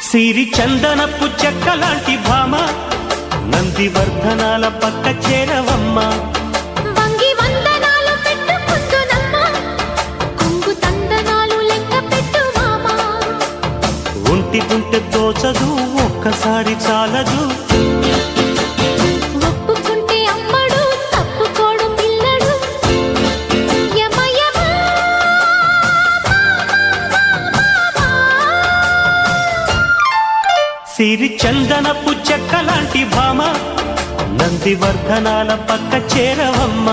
సిరి చందనపు చెక్కలాంటి భామ నందివర్ధనాల పక్క చేరవమ్మ. వంగి వందనాలు పెట్టుకుందునమ్మ, కొంగు తందనాలు లెక్క పెట్టు మామా. ఒంటి గుంటె తోచదు, ఒక్కసారి చాలదు, ఒప్పుకుంటే అమ్మడు తప్పుకోడు పిల్లడు. యమ యమ సిరి చందనపు చెక్కలాంటి భామ నందివర్ధనాల పక్క చేరవమ్మ.